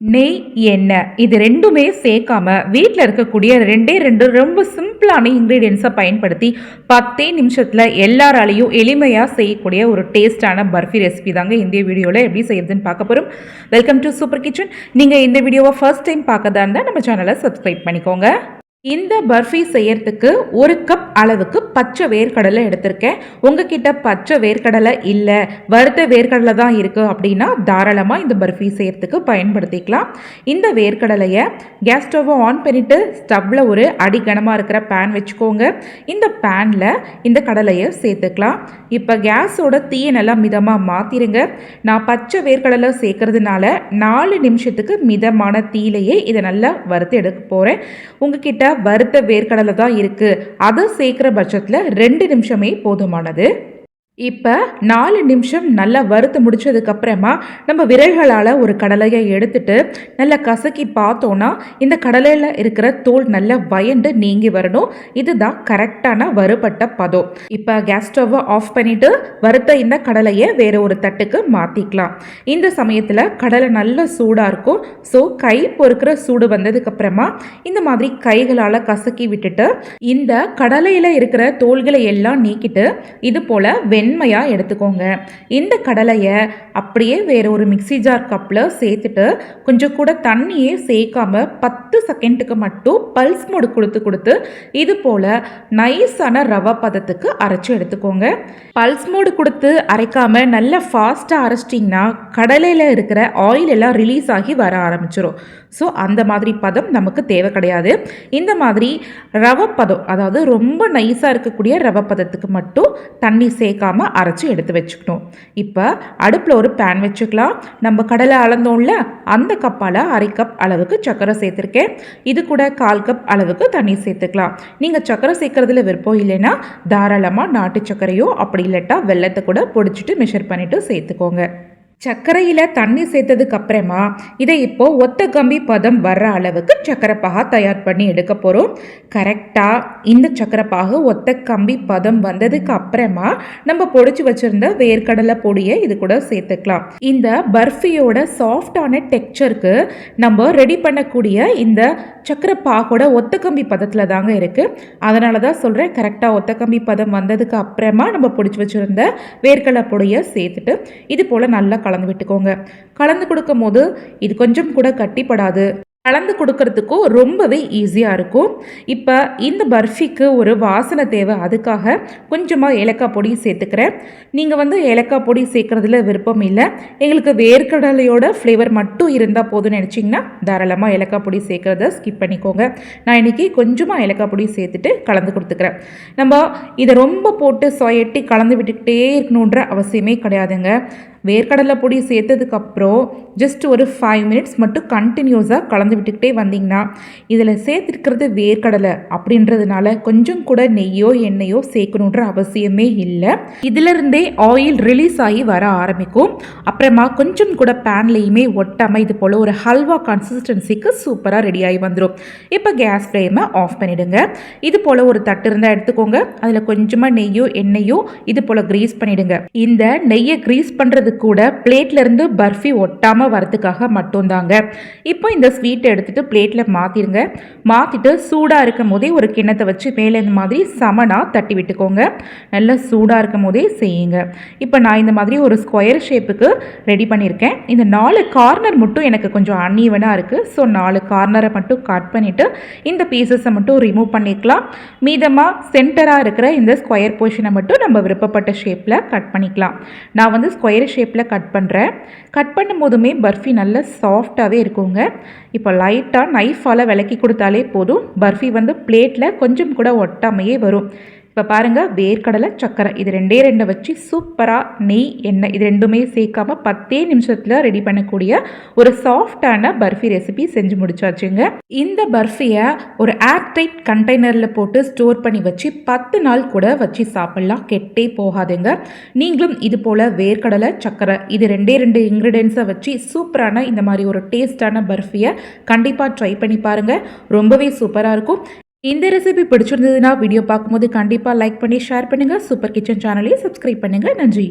நெய், எண்ணெய் இது ரெண்டுமே சேர்க்காம வீட்டில் இருக்கக்கூடிய ரெண்டு ரொம்ப சிம்பிளான இன்க்ரீடியன்ஸை பயன்படுத்தி 10 நிமிஷத்தில் எல்லாராலையும் எளிமையாக செய்யக்கூடிய ஒரு டேஸ்டான பர்ஃபி ரெசிபி தாங்க இந்த வீடியோவில் எப்படி செய்யறதுன்னு பார்க்க போகிறோம். Welcome to super kitchen. நீங்கள் இந்த வீடியோவை ஃபர்ஸ்ட் டைம் பார்க்கறதா இருந்தால் நம்ம சேனலை சப்ஸ்கிரைப் பண்ணிக்கோங்க. இந்த பர்ஃபி செய்யறதுக்கு 1 கப் அளவுக்கு பச்சை வேர்க்கடலை எடுத்திருக்கேன். உங்ககிட்ட பச்சை வேர்க்கடலை இல்லை, வறுத்த வேர்க்கடலை தான் இருக்குது அப்படின்னா தாராளமாக இந்த பர்ஃபி செய்யறதுக்கு பயன்படுத்திக்கலாம். இந்த வேர்க்கடலையை கேஸ் ஸ்டவ்வை ஆன் பண்ணிவிட்டு ஸ்டவ்வில் ஒரு அடிகனமாக இருக்கிற பேன் வச்சுக்கோங்க. இந்த பேனில் இந்த கடலையை சேர்த்துக்கலாம். இப்போ கேஸோட தீயை நல்லா மிதமாக மாற்றிடுங்க. நான் பச்சை வேர்க்கடலை சேர்க்கறதுனால 4 நிமிஷத்துக்கு மிதமான தீயிலேயே இதை நல்லா வறுத்து எடுக்க போகிறேன். உங்ககிட்ட வறுத்த வேர்க்கடலை தான் இருக்குது, அதை சேர்க்குற பட்சத்தில் 2 நிமிஷமே போதுமானது. இப்போ 4 நிமிஷம் நல்லா வறுத்து முடிச்சதுக்கப்புறமா நம்ம விரல்களால் ஒரு கடலையை எடுத்துட்டு நல்லா கசக்கி பார்த்தோன்னா இந்த கடலையில் இருக்கிற தோல் நல்லா வயண்டு நீங்கி வரணும். இதுதான் கரெக்டான வறுபட்ட பதம். இப்போ கேஸ் ஸ்டவ்வை ஆஃப் பண்ணிவிட்டு வறுத்த இந்த கடலையை வேறு ஒரு தட்டுக்கு மாற்றிக்கலாம். இந்த சமயத்தில் கடலை நல்லா சூடாக இருக்கும். ஸோ கை பொறுக்கிற சூடு வந்ததுக்கப்புறமா இந்த மாதிரி கைகளால் கசக்கி விட்டுட்டு இந்த கடலையில் இருக்கிற தோல்களை எல்லாம் நீக்கிட்டு இது போல் வெண்மையாக எடுத்துக்கோங்க. இந்த கடலையை அப்படியே வேற ஒரு மிக்சி ஜார் கப்பில் சேர்த்துட்டு கொஞ்சம் கூட தண்ணியே சேர்க்காம 10 செகண்டுக்கு மட்டும் பல்ஸ் மோடு கொடுத்து இது போல் நைஸான ரவை பதத்துக்கு அரைச்சி எடுத்துக்கோங்க. பல்ஸ் மோடு கொடுத்து அரைக்காம நல்லா ஃபாஸ்ட்டாக அரைச்சிட்டிங்கன்னா கடலையில் இருக்கிற ஆயில் எல்லாம் ரிலீஸ் ஆகி வர ஆரம்பிச்சிடும். ஸோ அந்த மாதிரி பதம் நமக்கு தேவை கிடையாது. இந்த மாதிரி ரவை பதம், அதாவது ரொம்ப நைஸாக இருக்கக்கூடிய ரவை பதத்துக்கு மட்டும் தண்ணி சேர்க்காம அரைச்சி எடுத்து வச்சுக்கணும். இப்போ அடுப்பில் ஒரு பேன் வச்சுக்கலாம். நம்ம கடலை அளந்தோம்ல, அந்த கப்பால் 1/2 கப் அளவுக்கு சர்க்கரை சேர்த்துருக்கேன். இது கூட 1/4 கப் அளவுக்கு தண்ணி சேர்த்துக்கலாம். நீங்கள் சர்க்கரை சேர்க்கறதுல விருப்பம் இல்லைன்னா தாராளமாக நாட்டு சர்க்கரையோ அப்படி இல்லாட்டா வெல்லத்தை கூட பொடிச்சிட்டு மெஷர் பண்ணிவிட்டு சேர்த்துக்கோங்க. சர்க்கரையில் தண்ணி சேர்த்ததுக்கு அப்புறமா இதை இப்போது ஒத்த கம்பி பதம் வர்ற அளவுக்கு சர்க்கரை பாகா தயார் பண்ணி எடுக்க போகிறோம். கரெக்டாக இந்த சர்க்கரை பாகு ஒத்த கம்பி பதம் வந்ததுக்கு அப்புறமா நம்ம பொடிச்சு வச்சுருந்த வேர்க்கடலை பொடியை இது கூட சேர்த்துக்கலாம். இந்த பர்ஃபியோட சாஃப்டான டெக்ஸ்சருக்கு நம்ம ரெடி பண்ணக்கூடிய இந்த சர்க்கரை பாகோட ஒத்த கம்பி பதத்தில் தாங்க இருக்குது. அதனால தான் சொல்கிறேன், கரெக்டாக ஒத்த கம்பி பதம் வந்ததுக்கு அப்புறமா நம்ம பொடிச்சு வச்சுருந்த வேர்க்கடலை பொடியை சேர்த்துட்டு இது போல் நல்லா கலந்து விட்டுக்கோங்க. கலந்து கொடுக்கும் போது இது கொஞ்சம் கூட கட்டிப்படாது. கலந்து கொடுக்கறதுக்கும் ரொம்பவே ஈஸியாக இருக்கும். இப்போ இந்த பர்ஃபிக்கு ஒரு வாசனை தேவை, அதுக்காக கொஞ்சமாக ஏலக்காய் பொடி சேர்த்துக்கிறேன். நீங்கள் ஏலக்காய் பொடி சேர்க்குறதுல விருப்பம் இல்லை, எங்களுக்கு வேர்க்கடலையோட ஃப்ளேவர் மட்டும் இருந்தால் போதும்னு நினச்சிங்கன்னா தாராளமாக ஏலக்காய் பொடி சேர்க்குறத ஸ்கிப் பண்ணிக்கோங்க. நான் இன்றைக்கி கொஞ்சமாக ஏலக்காய் பொடி சேர்த்துட்டு கலந்து கொடுத்துக்கிறேன். நம்ம இதை ரொம்ப போட்டு சொயட்டி கலந்து விட்டுக்கிட்டே இருக்கணுன்ற அவசியமே கிடையாதுங்க. வேர்க்கடலை பொடி சேர்த்ததுக்கப்புறம் ஜஸ்ட் ஒரு 5 மினிட்ஸ் மட்டும் கண்டினியூஸாக கலந்து விட்டுக்கிட்டே வந்தீங்கன்னா, இதில் சேர்த்துருக்கிறது வேர்க்கடலை அப்படின்றதுனால கொஞ்சம் கூட நெய்யோ எண்ணெயோ சேர்க்கணுன்ற அவசியமே இல்லை. இதிலிருந்தே ஆயில் ரிலீஸ் ஆகி வர ஆரம்பிக்கும். அப்புறமா கொஞ்சம் கூட பேன்லேயுமே ஒட்டாமல் இது போல் ஒரு ஹல்வா கன்சிஸ்டன்சிக்கு சூப்பராக ரெடியாகி வந்துடும். இப்போ கேஸ் ஃப்ளேமை ஆஃப் பண்ணிவிடுங்க. இது போல் ஒரு தட்டு இருந்தால் எடுத்துக்கோங்க. அதில் கொஞ்சமாக நெய்யோ எண்ணெயோ இது போல் க்ரீஸ் பண்ணிவிடுங்க. இந்த நெய்யை க்ரீஸ் பண்ணுறது கூட பிளேட்ல இருந்து பர்ஃபி ஒட்டாமல் வரதுக்காக மட்டும்தாங்க. இப்போ இந்த ஸ்வீட்டை எடுத்துட்டு பிளேட்ல மாற்றிடுங்க. மாற்றிட்டு சூடாக இருக்கும் போதே ஒரு கிண்ணத்தை வச்சு மேலே இந்த மாதிரி சமனாக தட்டி விட்டுக்கோங்க. நல்லா சூடாக இருக்கும் போதே செய்யுங்க. இப்போ நான் இந்த மாதிரி ஒரு ஸ்கொயர் ஷேப்புக்கு ரெடி பண்ணியிருக்கேன். இந்த 4 கார்னர் மட்டும் எனக்கு கொஞ்சம் அன்ஈவனாக இருக்குது. ஸோ 4 கார்னரை மட்டும் கட் பண்ணிவிட்டு இந்த பீசஸை மட்டும் ரிமூவ் பண்ணிக்கலாம். மீதமாக சென்டராக இருக்கிற இந்த ஸ்கொயர் போர்ஷனை மட்டும் நம்ம விருப்பப்பட்ட ஷேப்பில் கட் பண்ணிக்கலாம். நான் ஸ்கொயர் ஷேப்பில் கட் பண்ணுறேன். கட் பண்ணும் போதுமே பர்ஃபி நல்ல சாஃப்டாகவே இருக்குங்க. இப்போ லைட்டாக நைஃபால் விளக்கி கொடுத்தாலே போதும், பர்ஃபி பிளேட்டில் கொஞ்சம் கூட ஒட்டாமையே வரும். இப்போ பாருங்கள், வேர்க்கடலை சர்க்கரை இது 2 வச்சு சூப்பராக நெய் எண்ணெய் இது ரெண்டுமே சேர்க்காம 10 நிமிஷத்தில் ரெடி பண்ணக்கூடிய ஒரு சாஃப்டான பர்ஃபி ரெசிபி செஞ்சு முடிச்சாச்சுங்க. இந்த பர்ஃபியை ஒரு ஏர்டைட் கண்டெய்னரில் போட்டு ஸ்டோர் பண்ணி வச்சு 10 நாள் கூட வச்சு சாப்பிட்லாம், கெட்டே போகாதுங்க. நீங்களும் இது போல் வேர்க்கடலை சர்க்கரை இது 2 இன்க்ரீடியன்ஸை வச்சு சூப்பரான இந்த மாதிரி ஒரு டேஸ்டான பர்ஃபியை கண்டிப்பாக ட்ரை பண்ணி பாருங்கள். ரொம்பவே சூப்பராக இருக்கும். இந்த ரெசிபி பிடிச்சிருந்ததுன்னா வீடியோ பார்க்கும்போது கண்டிப்பாக லைக் பண்ணி ஷேர் பண்ணுங்கள். சூப்பர் கிச்சன் சேனலையும் சப்ஸ்கிரைப் பண்ணுங்கள். நன்றி.